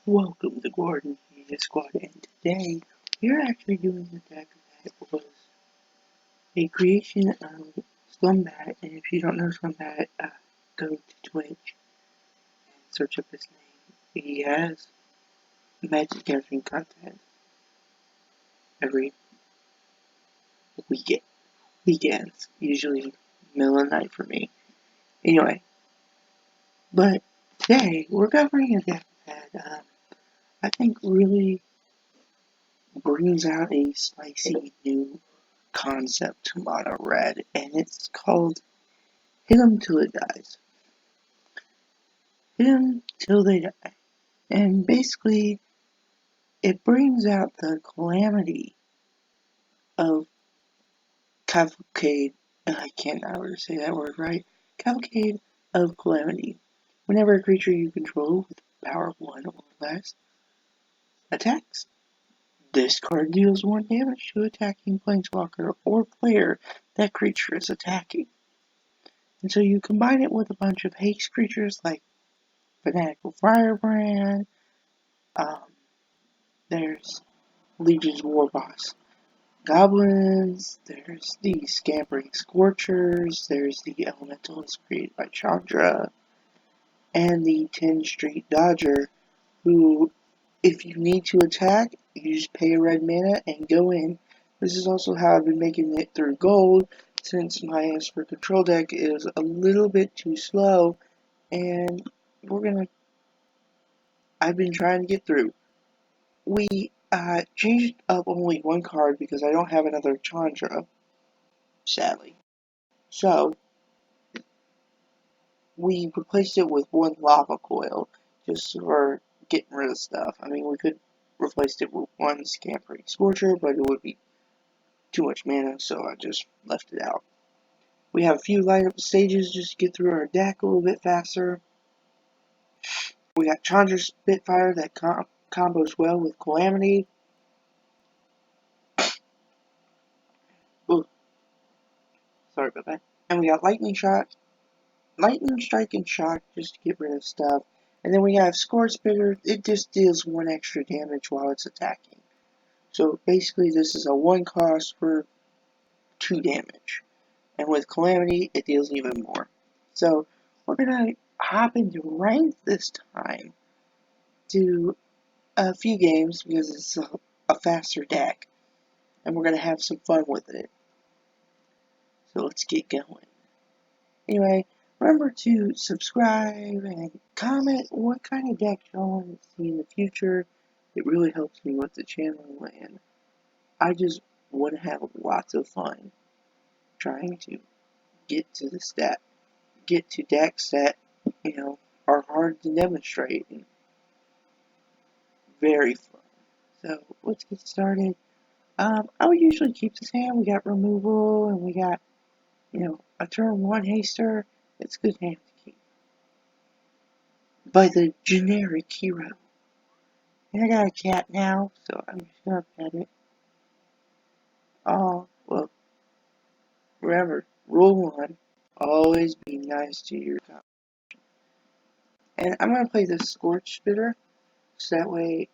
Welcome to Gordon Media Squad, and today we're actually doing a deck that was a creation of Schlombat, and if you don't know Schlombat, go to Twitch and search up his name. He has Magic Gathering content every weekends, usually middle of the night for me. Anyway, but today we're covering a deck that I think really brings out a spicy new concept to mono red, and it's called Hit 'em till it dies. Hit 'em till they die. And basically, it brings out the calamity of cavalcade. I can't ever say that word right. Cavalcade of calamity. Whenever a creature you control with power of 1 or less attacks, this card deals 1 damage to attacking planeswalker or player that creature is attacking. And so you combine it with a bunch of haste creatures like Fanatical Firebrand, there's Legion's Warboss Goblins, there's the Scampering Scorchers, there's the Elementals created by Chandra, and the 10th Street Dodger, who, if you need to attack, you just pay a red mana and go in. This is also how I've been making it through gold, since my Esper control deck is a little bit too slow, and I've been trying to get through. We changed up only 1 card because I don't have another Chandra, sadly. So, we replaced it with 1 Lava Coil, just for getting rid of stuff. I mean, we could replace it with 1 Scampering Scorcher, but it would be too much mana, so I just left it out. We have a few lineup stages just to get through our deck a little bit faster. We got Chandra Spitfire that combos well with Calamity. Ooh, sorry about that. And we got Lightning Strike and Shock just to get rid of stuff. And then we have Score Spitter. It just deals 1 extra damage while it's attacking. So basically this is a 1 cost for 2 damage. And with Calamity, it deals even more. So we're going to hop into ranked this time to a few games because it's a faster deck. And we're going to have some fun with it. So let's get going. Anyway, remember to subscribe and comment what kind of deck y'all want to see in the future. It really helps me with the channel, and I just want to have lots of fun trying to get to decks that, are hard to demonstrate and very fun. So let's get started. I would usually keep this hand. We got removal and we got, a turn 1 haster. It's a good hand to keep. By the generic hero. And I got a cat now, so I'm just gonna pet it. Oh, well, remember, rule 1, always be nice to your competition. And I'm gonna play the Scorch Spitter, so that way,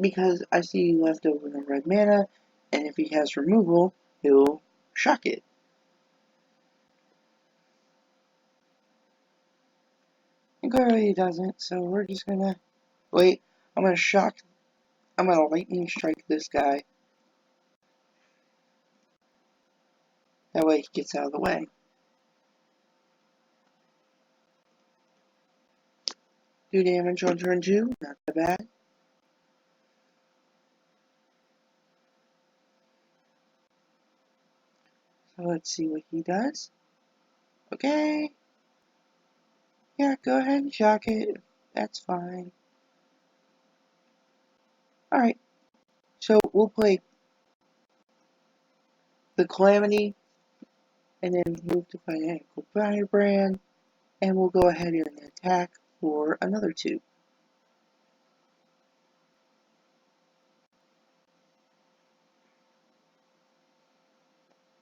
because I see left over no red mana, and if he has removal, he'll shock it. And clearly he doesn't, so we're just gonna wait. I'm gonna lightning strike this guy. That way he gets out of the way. Do damage on turn 2, not that bad. So let's see what he does. Okay. Yeah, go ahead and shock it. That's fine. Alright. So we'll play the Calamity and then move to Fanatical Firebrand, and we'll go ahead and attack for another 2.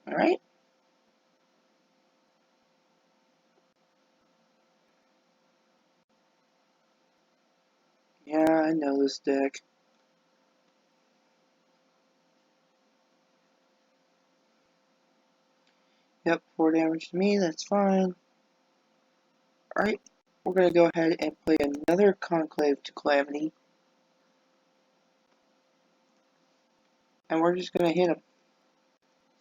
Alright? Yeah, I know this deck. Yep, 4 damage to me, that's fine. Alright, we're gonna go ahead and play another Conclave to Calamity. And we're just gonna hit him.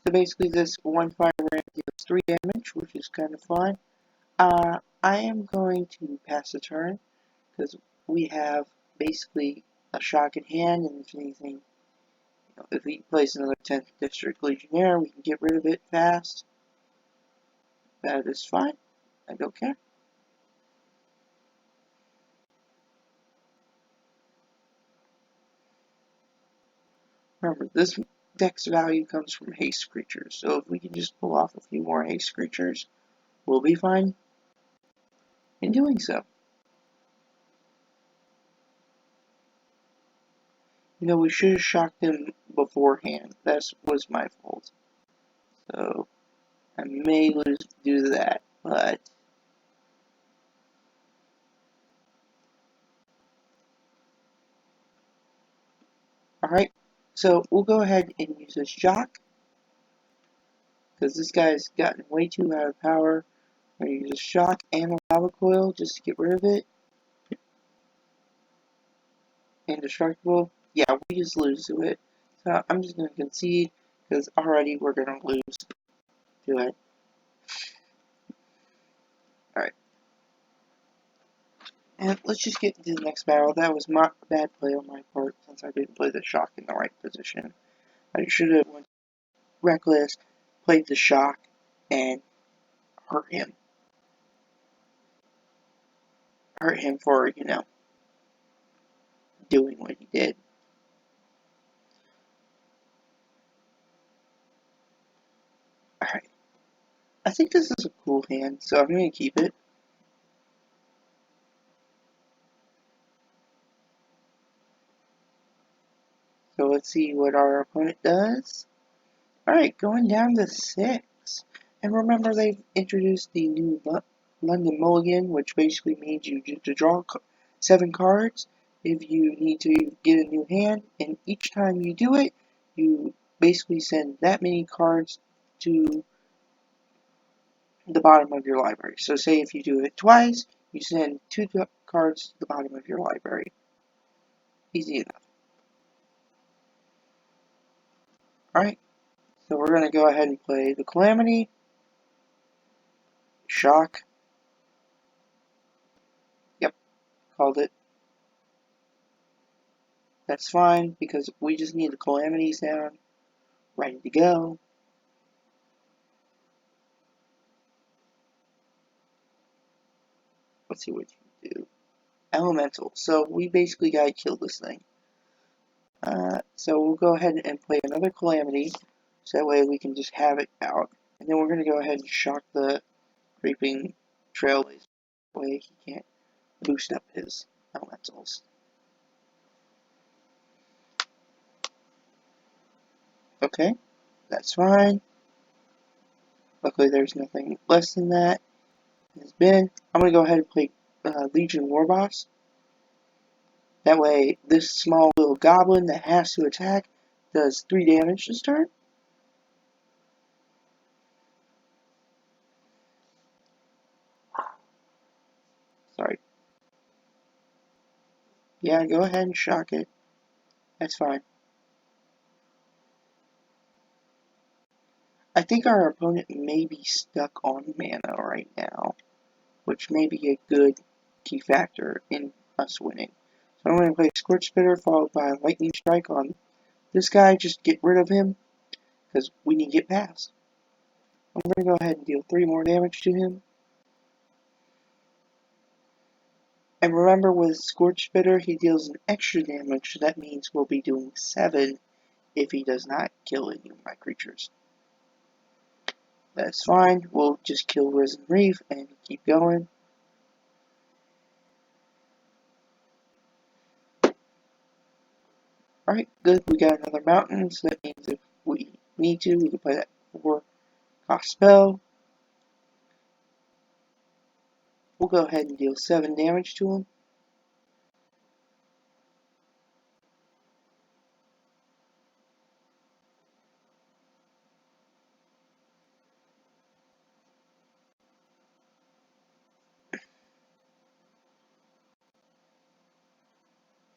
So basically this one fire ramp deals 3 damage, which is kind of fun. I am going to pass the turn, because we have basically a shock in hand, and if anything, if he plays another 10th District Legionnaire, we can get rid of it fast. That is fine. I don't care. Remember, this deck's value comes from haste creatures, so if we can just pull off a few more haste creatures, we'll be fine in doing so. You know, we should have shocked him beforehand. That was my fault. So, I may lose due to that, but alright. So, we'll go ahead and use this shock, because this guy's gotten way too out of power. I'm going to use a shock and a lava coil just to get rid of it. Indestructible. Yeah, we just lose to it. So I'm just going to concede, because already we're going to lose to it. Alright. And let's just get into the next battle. That was my bad play on my part, since I didn't play the shock in the right position. I should have went reckless, played the shock, and hurt him. Hurt him for, doing what he did. Alright. I think this is a cool hand, so I'm going to keep it. So let's see what our opponent does. Alright, going down to 6. And remember, they've introduced the new London Mulligan, which basically means you get to draw 7 cards if you need to get a new hand, and each time you do it, you basically send that many cards to the bottom of your library. So say if you do it twice, you send 2 cards to the bottom of your library. Easy enough. Alright, so we're going to go ahead and play the Calamity, Shock. Yep, called it. That's fine, because we just need the Calamities down, ready to go. Let's see what you do. Elemental. So we basically gotta kill this thing. So we'll go ahead and play another Calamity, so that way we can just have it out. And then we're gonna go ahead and shock the Creeping Trailblazer. That way he can't boost up his elementals. Okay, that's fine. Luckily there's nothing less than that. Has been. I'm gonna go ahead and play Legion Warboss. That way, this small little goblin that has to attack does 3 damage this turn. Sorry. Yeah, go ahead and shock it. That's fine. I think our opponent may be stuck on mana right now, which may be a good key factor in us winning. So I'm going to play Scorch Spitter followed by a Lightning Strike on this guy. Just get rid of him, because we need to get past. I'm going to go ahead and deal 3 more damage to him. And remember, with Scorch Spitter, he deals an extra damage, so that means we'll be doing 7 if he does not kill any of my creatures. That's fine, we'll just kill Risen Reef and keep going. Alright, good, we got another mountain, so that means if we need to, we can play that 4-cost spell. We'll go ahead and deal 7 damage to him.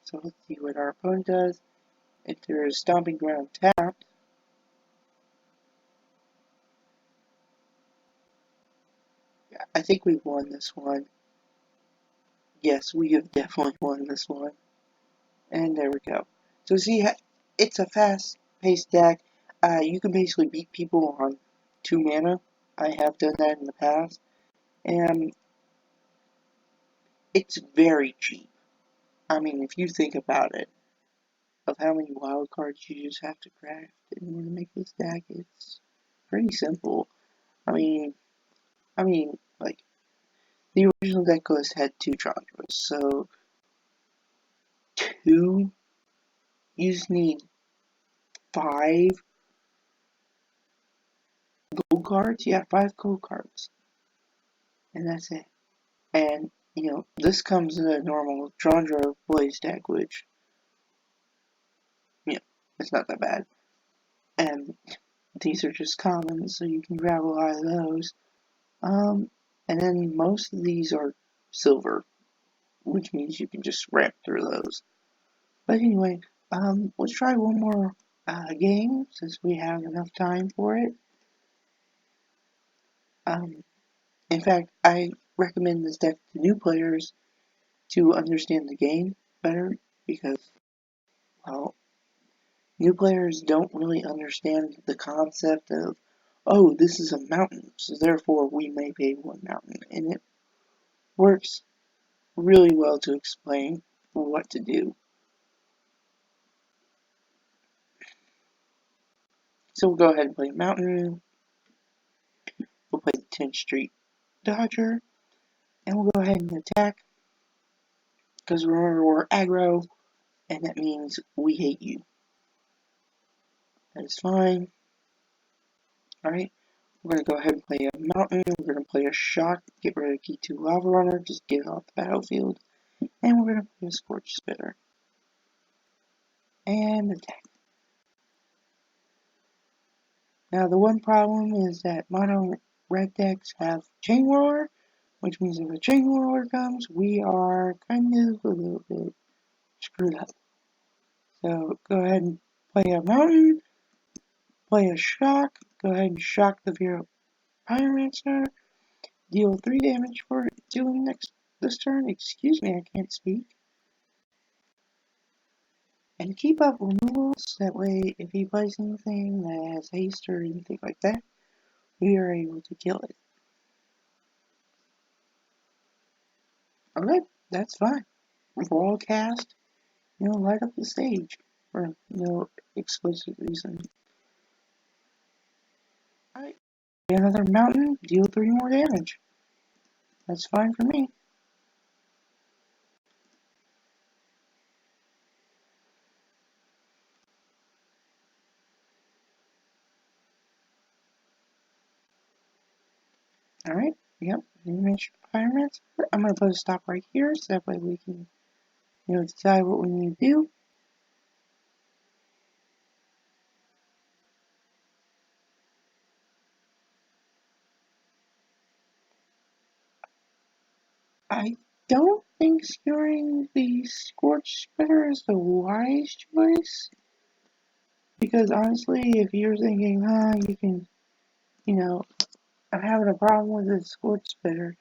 So let's see what our opponent does. If there's Stomping Ground tapped, I think we've won this one. Yes, we have definitely won this one. And there we go. So see, it's a fast-paced deck. You can basically beat people on 2 mana. I have done that in the past. And it's very cheap. I mean, if you think about it, of how many wild cards you just have to craft in order to make this deck, it's pretty simple. I mean, like, the original deck list had 2 Chandras, so 2, you just need 5 gold cards? Yeah, 5 gold cards. And that's it. And, this comes in a normal Chandra Blaze deck, which, it's not that bad. And these are just common, so you can grab a lot of those. And then most of these are silver, which means you can just ramp through those. But anyway, let's try one more game, since we have enough time for it. In fact, I recommend this deck to new players to understand the game better, because, well, new players don't really understand the concept of, oh, this is a mountain, so therefore we may pay 1 mountain, and it works really well to explain what to do. So we'll go ahead and play Mountain, we'll play the 10th Street Dodger, and we'll go ahead and attack, because remember, we're aggro, and that means we hate you. That is fine. Alright, we're going to go ahead and play a Mountain, we're going to play a Shock, get rid of Key 2 Lava Runner, just get it off the battlefield, and we're going to play a Scorch Spitter. And attack. Now the one problem is that mono red decks have Chain Whirler, which means if a Chain Whirler comes, we are kind of a little bit screwed up. So go ahead and play a Mountain, play a Shock, go ahead and shock the Vero Pyromancer, deal 3 damage for doing this turn. Excuse me, I can't speak. And keep up removals, that way if he plays anything that has haste or anything like that, we are able to kill it. Alright, that's fine. Broadcast, light up the stage for no explicit reason. Alright, another mountain, deal 3 more damage. That's fine for me. Alright, yep, Image Pyromancer. I'm gonna put a stop right here so that way we can, decide what we need to do. I don't think skewering the Scorch Spitter is the wise choice. Because honestly, if you're thinking, you can, I'm having a problem with the Scorch Spitter,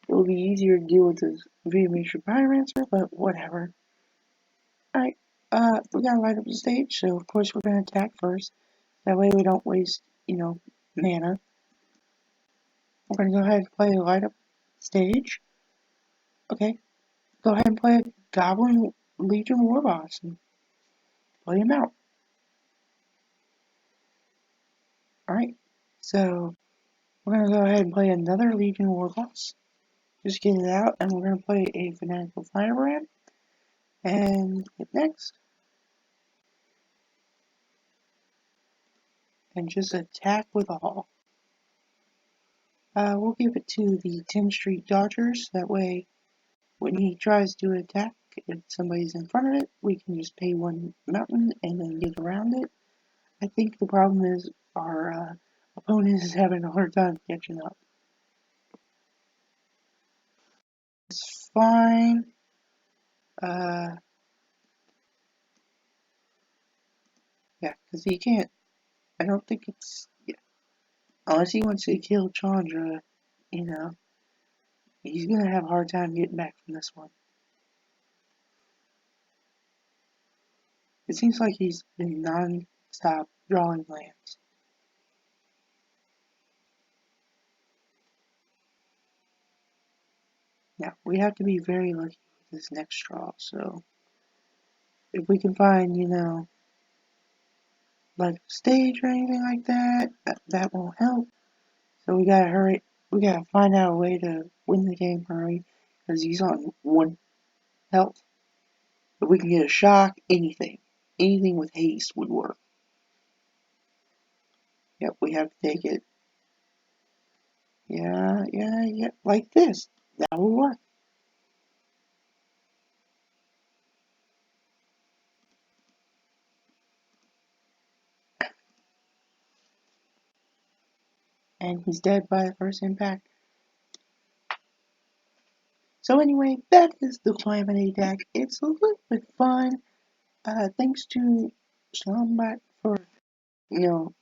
it will be easier to deal with this V-Major Pyromancer, but whatever. Alright, we gotta light up the stage, so of course we're gonna attack first. That way we don't waste, mana. We're gonna go ahead and play a light up stage. Okay, go ahead and play a Goblin Legion Warboss and play him out. Alright, so we're gonna go ahead and play another Legion Warboss. Just get it out, and we're gonna play a Fanatical Firebrand. And hit next. And just attack with all. We'll give it to the 10th Street Dodgers. That way, when he tries to attack, if somebody's in front of it, we can just pay 1 mountain and then get around it. I think the problem is our opponent is having a hard time catching up. It's fine. Yeah, because he can't. I don't think it's. Yeah, unless he wants to kill Chandra, you know, he's gonna have a hard time getting back from this one. It seems like he's been non-stop drawing lands. Now, we have to be very lucky with this next draw, so if we can find, you know, like a stage or anything like that, that won't help. So we gotta hurry. We gotta find out a way to win the game hurry, because he's on 1 health. If we can get a shock, anything. Anything with haste would work. Yep, we have to take it. Yeah, like this. That will work. And he's dead by the first impact. So anyway, that is the Calamity deck. It's a little bit fun. Thanks to Schlombat for, you know,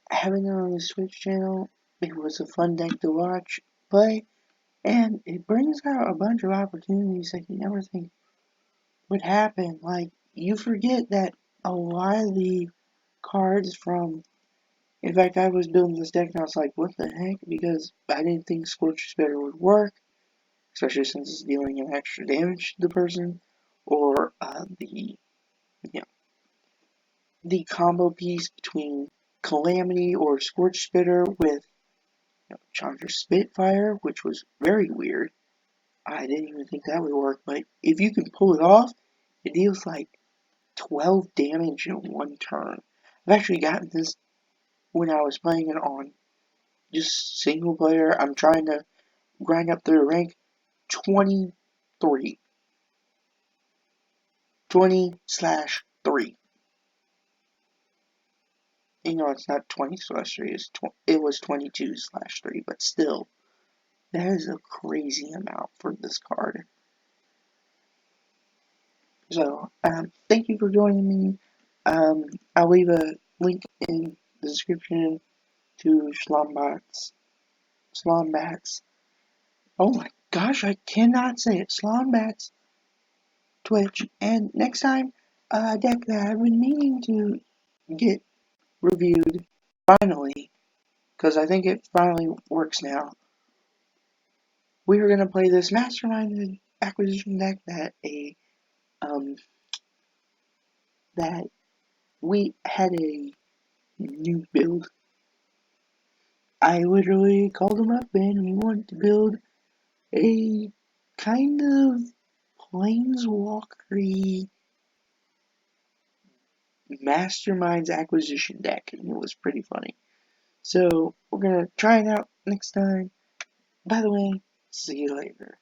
having it on the Switch channel. It was a fun deck to watch, play, and it brings out a bunch of opportunities that you never think would happen. Like, you forget that a lot of the cards from. In fact, I was building this deck and I was like, what the heck? Because I didn't think Scorch Spitter would work, especially since it's dealing an extra damage to the person, or you know, the combo piece between Calamity or Scorch Spitter with Chandra Spitfire, which was very weird. I didn't even think that would work, but if you can pull it off, it deals like 12 damage in 1 turn. I've actually gotten this when I was playing it on just single player. I'm trying to grind up through rank 23. 20/3. You know, it's not 20/3, it was 22/3, but still, that is a crazy amount for this card. So, thank you for joining me. I'll leave a link in the description to Schlombat's. Oh my gosh, I cannot say it. Schlombat's Twitch. And next time, a deck that I've been meaning to get reviewed, finally, because I think it finally works now. We are going to play this Mastermind acquisition deck um, that we had a new build. I literally called him up and we wanted to build a kind of planeswalkery Masterminds acquisition deck, and it was pretty funny. So we're gonna try it out next time. By the way, see you later.